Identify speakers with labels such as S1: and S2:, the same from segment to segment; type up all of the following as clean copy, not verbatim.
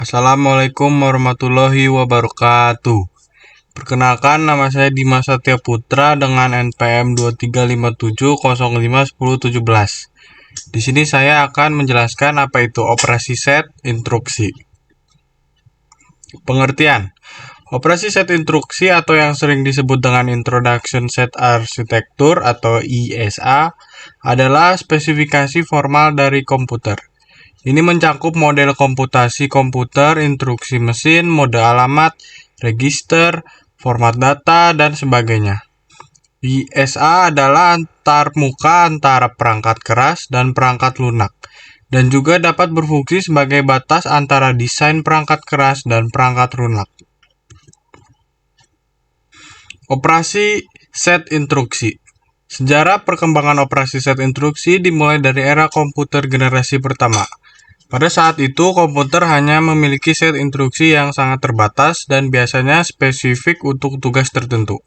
S1: Assalamualaikum warahmatullahi wabarakatuh. Perkenalkan, nama saya Dimas Satya Putra dengan NPM 2357051017. Di sini saya akan menjelaskan apa itu operasi set instruksi. Pengertian. Operasi set instruksi atau yang sering disebut dengan Introduction Set Architecture atau ISA adalah spesifikasi formal dari komputer. Ini mencakup model komputasi komputer, instruksi mesin, mode alamat, register, format data, dan sebagainya. ISA adalah antarmuka antara perangkat keras dan perangkat lunak, dan juga dapat berfungsi sebagai batas antara desain perangkat keras dan perangkat lunak. Operasi set instruksi. Sejarah perkembangan operasi set instruksi dimulai dari era komputer generasi pertama. Pada saat itu, komputer hanya memiliki set instruksi yang sangat terbatas dan biasanya spesifik untuk tugas tertentu.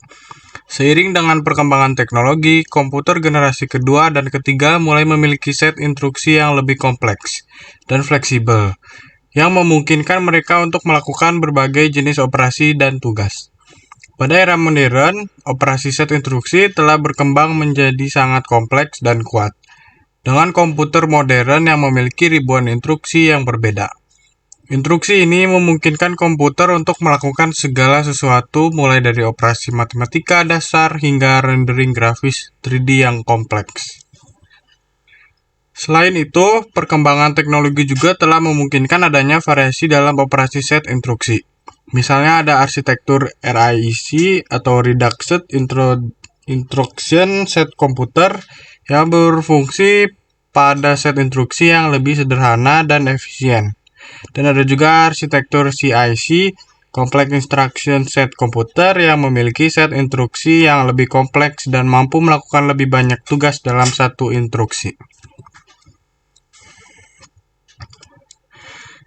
S1: Seiring dengan perkembangan teknologi, komputer generasi kedua dan ketiga mulai memiliki set instruksi yang lebih kompleks dan fleksibel, yang memungkinkan mereka untuk melakukan berbagai jenis operasi dan tugas. Pada era modern, operasi set instruksi telah berkembang menjadi sangat kompleks dan kuat, dengan komputer modern yang memiliki ribuan instruksi yang berbeda. Instruksi ini memungkinkan komputer untuk melakukan segala sesuatu mulai dari operasi matematika dasar hingga rendering grafis 3D yang kompleks. Selain itu, perkembangan teknologi juga telah memungkinkan adanya variasi dalam operasi set instruksi. Misalnya ada arsitektur RISC atau Reduced Instruction Set Computer yang berfungsi pada set instruksi yang lebih sederhana dan efisien. Dan ada juga arsitektur CIC, Complex Instruction Set Computer, yang memiliki set instruksi yang lebih kompleks dan mampu melakukan lebih banyak tugas dalam satu instruksi.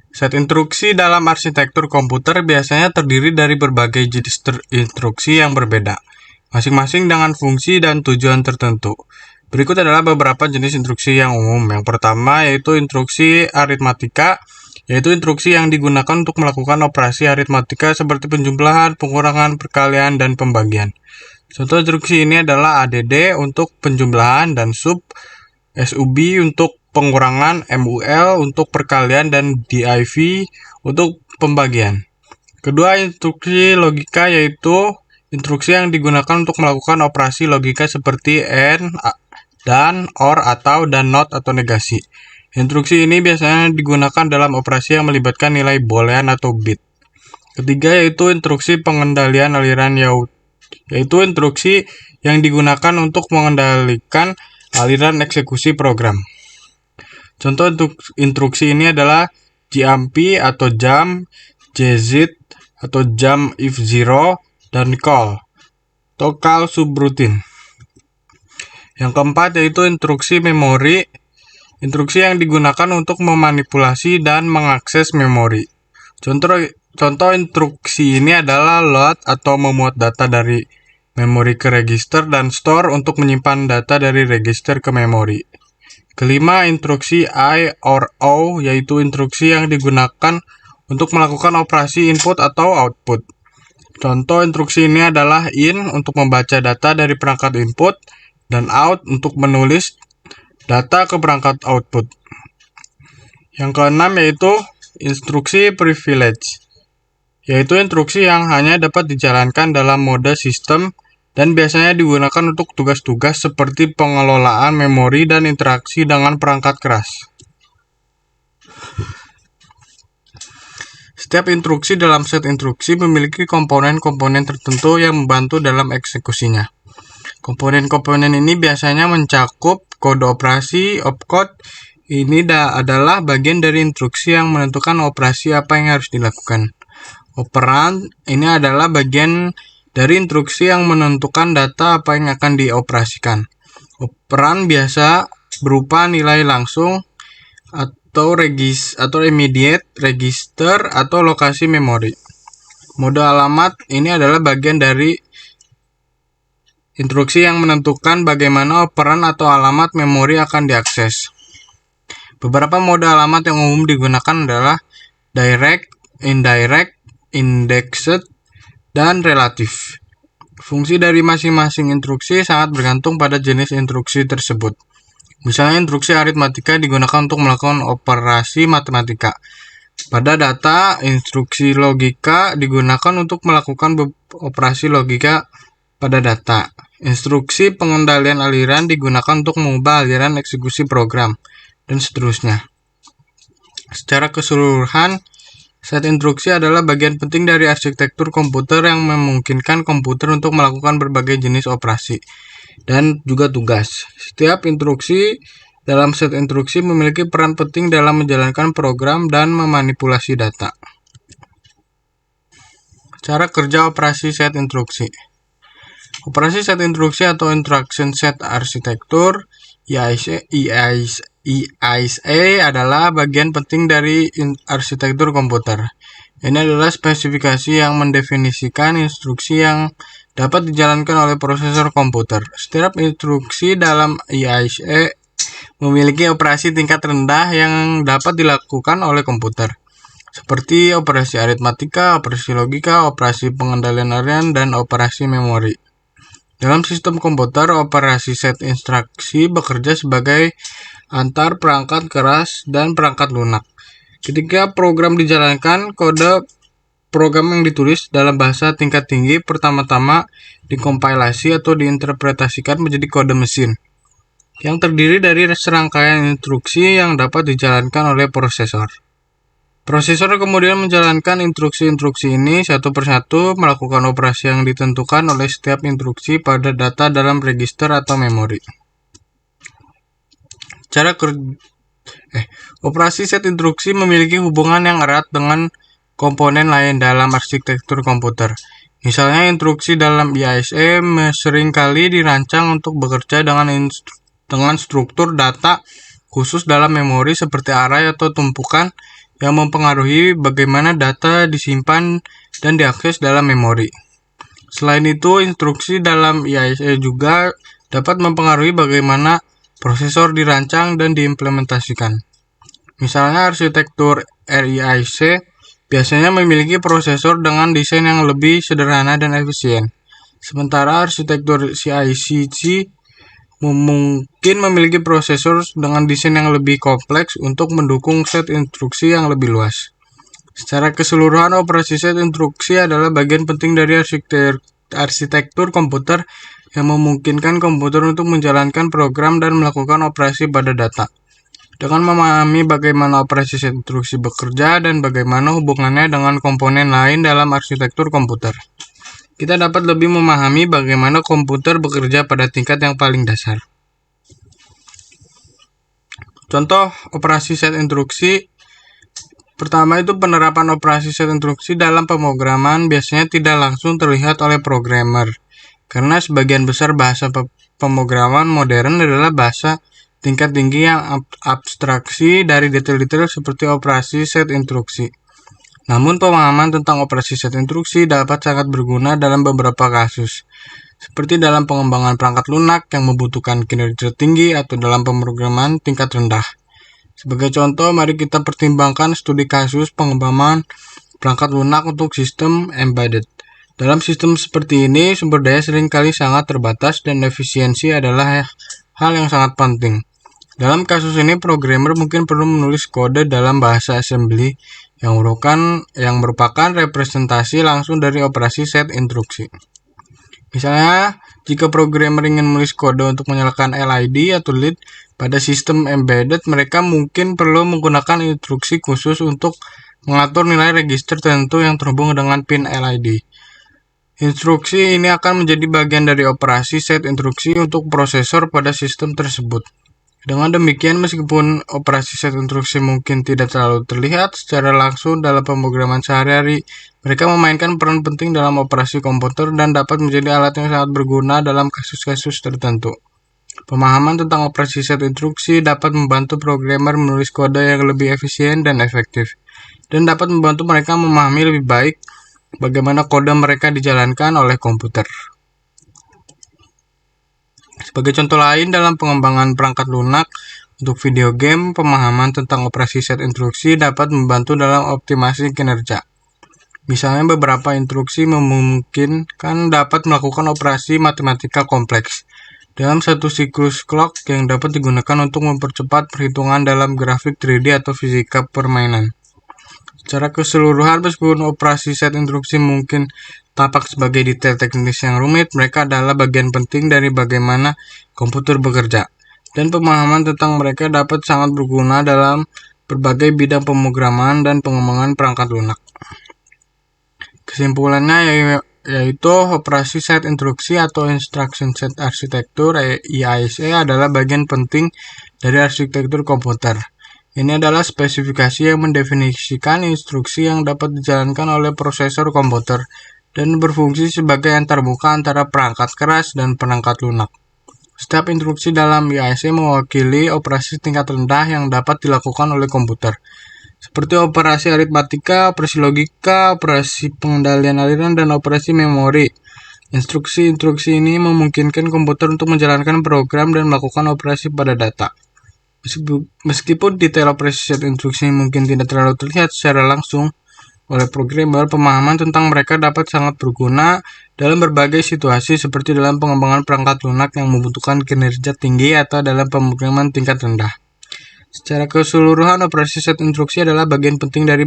S1: Set instruksi dalam arsitektur komputer biasanya terdiri dari berbagai jenis instruksi yang berbeda, masing-masing dengan fungsi dan tujuan tertentu. Berikut adalah beberapa jenis instruksi yang umum. Yang pertama yaitu instruksi aritmatika, yaitu instruksi yang digunakan untuk melakukan operasi aritmatika seperti penjumlahan, pengurangan, perkalian, dan pembagian. Contoh instruksi ini adalah ADD untuk penjumlahan dan SUB untuk pengurangan, MUL untuk perkalian, dan DIV untuk pembagian. Kedua, instruksi logika yaitu instruksi yang digunakan untuk melakukan operasi logika seperti AND, dan, OR, atau, dan not atau negasi. Instruksi ini biasanya digunakan dalam operasi yang melibatkan nilai boolean atau bit. Ketiga yaitu instruksi pengendalian aliran, yaitu instruksi yang digunakan untuk mengendalikan aliran eksekusi program. Contoh instruksi ini adalah jump atau jump, JZ atau jump if zero, dan call atau call subroutine. Yang keempat yaitu instruksi memori, instruksi yang digunakan untuk memanipulasi dan mengakses memori. Contoh instruksi ini adalah load atau memuat data dari memori ke register dan store untuk menyimpan data dari register ke memori. Kelima, instruksi I or O, yaitu instruksi yang digunakan untuk melakukan operasi input atau output. Contoh instruksi ini adalah in untuk membaca data dari perangkat input dan out untuk menulis data ke perangkat output. Yang keenam yaitu instruksi privilege, yaitu instruksi yang hanya dapat dijalankan dalam mode sistem dan biasanya digunakan untuk tugas-tugas seperti pengelolaan memori dan interaksi dengan perangkat keras. Setiap instruksi dalam set instruksi memiliki komponen-komponen tertentu yang membantu dalam eksekusinya. Komponen-komponen ini biasanya mencakup kode operasi, opcode. Ini adalah bagian dari instruksi yang menentukan operasi apa yang harus dilakukan. Operand ini adalah bagian dari instruksi yang menentukan data apa yang akan dioperasikan. Operan biasa berupa nilai langsung atau immediate, register, atau lokasi memori. Mode alamat ini adalah bagian dari instruksi yang menentukan bagaimana operan atau alamat memori akan diakses. Beberapa mode alamat yang umum digunakan adalah direct, indirect, indexed, dan relatif. Fungsi dari masing-masing instruksi sangat bergantung pada jenis instruksi tersebut. Misalnya instruksi aritmatika digunakan untuk melakukan operasi matematika. Pada data, instruksi logika digunakan untuk melakukan operasi logika pada data. Instruksi pengendalian aliran digunakan untuk mengubah aliran eksekusi program, dan seterusnya. Secara keseluruhan, set instruksi adalah bagian penting dari arsitektur komputer yang memungkinkan komputer untuk melakukan berbagai jenis operasi dan juga tugas. Setiap instruksi dalam set instruksi memiliki peran penting dalam menjalankan program dan memanipulasi data. Cara kerja operasi set instruksi. Operasi set instruksi atau instruction set arsitektur ISA adalah bagian penting dari arsitektur komputer. Ini adalah spesifikasi yang mendefinisikan instruksi yang dapat dijalankan oleh prosesor komputer. Setiap instruksi dalam ISA memiliki operasi tingkat rendah yang dapat dilakukan oleh komputer, seperti operasi aritmatika, operasi logika, operasi pengendalian aliran, dan operasi memori. Dalam sistem komputer, operasi set instruksi bekerja sebagai antar perangkat keras dan perangkat lunak. Ketika program dijalankan, kode program yang ditulis dalam bahasa tingkat tinggi pertama-tama dikompilasi atau diinterpretasikan menjadi kode mesin, yang terdiri dari serangkaian instruksi yang dapat dijalankan oleh prosesor. Prosesor kemudian menjalankan instruksi-instruksi ini satu persatu, melakukan operasi yang ditentukan oleh setiap instruksi pada data dalam register atau memori. Operasi set instruksi memiliki hubungan yang erat dengan komponen lain dalam arsitektur komputer. Misalnya, instruksi dalam ISA seringkali dirancang untuk bekerja dengan struktur data khusus dalam memori seperti array atau tumpukan yang mempengaruhi bagaimana data disimpan dan diakses dalam memori. Selain itu, instruksi dalam ISA juga dapat mempengaruhi bagaimana prosesor dirancang dan diimplementasikan. Misalnya, arsitektur RISC biasanya memiliki prosesor dengan desain yang lebih sederhana dan efisien, sementara arsitektur CISC mungkin memiliki prosesor dengan desain yang lebih kompleks untuk mendukung set instruksi yang lebih luas. Secara keseluruhan, operasi set instruksi adalah bagian penting dari arsitektur komputer yang memungkinkan komputer untuk menjalankan program dan melakukan operasi pada data. Dengan memahami bagaimana operasi set instruksi bekerja dan bagaimana hubungannya dengan komponen lain dalam arsitektur komputer, kita dapat lebih memahami bagaimana komputer bekerja pada tingkat yang paling dasar. Contoh operasi set instruksi. Pertama itu penerapan operasi set instruksi dalam pemrograman biasanya tidak langsung terlihat oleh programmer, karena sebagian besar bahasa pemrograman modern adalah bahasa tingkat tinggi yang abstraksi dari detail-detail seperti operasi set instruksi. Namun, pemahaman tentang operasi set instruksi dapat sangat berguna dalam beberapa kasus, seperti dalam pengembangan perangkat lunak yang membutuhkan kinerja tinggi atau dalam pemrograman tingkat rendah. Sebagai contoh, mari kita pertimbangkan studi kasus pengembangan perangkat lunak untuk sistem embedded. Dalam sistem seperti ini, sumber daya seringkali sangat terbatas dan efisiensi adalah hal yang sangat penting. Dalam kasus ini, programmer mungkin perlu menulis kode dalam bahasa assembly yang merupakan representasi langsung dari operasi set instruksi. Misalnya, jika programmer ingin menulis kode untuk menyalakan LED atau LED pada sistem embedded, mereka mungkin perlu menggunakan instruksi khusus untuk mengatur nilai register tertentu yang terhubung dengan pin LED. Instruksi ini akan menjadi bagian dari operasi set instruksi untuk prosesor pada sistem tersebut. Dengan demikian, meskipun operasi set instruksi mungkin tidak terlalu terlihat secara langsung dalam pemrograman sehari-hari, mereka memainkan peran penting dalam operasi komputer dan dapat menjadi alat yang sangat berguna dalam kasus-kasus tertentu. Pemahaman tentang operasi set instruksi dapat membantu programmer menulis kode yang lebih efisien dan efektif, dan dapat membantu mereka memahami lebih baik bagaimana kode mereka dijalankan oleh komputer. Sebagai contoh lain, dalam pengembangan perangkat lunak, Untuk video game, pemahaman tentang operasi set instruksi dapat membantu dalam optimasi kinerja. Misalnya beberapa instruksi memungkinkan dapat melakukan operasi matematika kompleks dalam satu siklus clock yang dapat digunakan untuk mempercepat perhitungan dalam grafik 3D atau fisika permainan. Secara keseluruhan, meskipun operasi set instruksi mungkin tampak sebagai detail teknis yang rumit, mereka adalah bagian penting dari bagaimana komputer bekerja. Dan pemahaman tentang mereka dapat sangat berguna dalam berbagai bidang pemrograman dan pengembangan perangkat lunak. Kesimpulannya yaitu operasi set instruksi atau Instruction Set Architecture (ISA) adalah bagian penting dari arsitektur komputer. Ini adalah spesifikasi yang mendefinisikan instruksi yang dapat dijalankan oleh prosesor komputer dan berfungsi sebagai antarmuka antara perangkat keras dan perangkat lunak. Setiap instruksi dalam ISA mewakili operasi tingkat rendah yang dapat dilakukan oleh komputer, seperti operasi aritmatika, operasi logika, operasi pengendalian aliran, dan operasi memori. Instruksi-instruksi ini memungkinkan komputer untuk menjalankan program dan melakukan operasi pada data. Meskipun detail operasi set instruksi mungkin tidak terlalu terlihat secara langsung oleh programmer, pemahaman tentang mereka dapat sangat berguna dalam berbagai situasi seperti dalam pengembangan perangkat lunak yang membutuhkan kinerja tinggi atau dalam pemrograman tingkat rendah. Secara keseluruhan, operasi set instruksi adalah bagian penting dari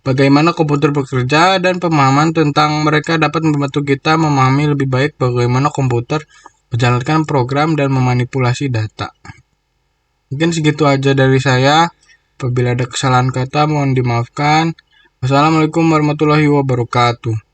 S1: bagaimana komputer bekerja, dan pemahaman tentang mereka dapat membantu kita memahami lebih baik bagaimana komputer menjalankan program dan memanipulasi data. Mungkin segitu aja dari saya. Apabila ada kesalahan kata, mohon dimaafkan. Wassalamualaikum warahmatullahi wabarakatuh.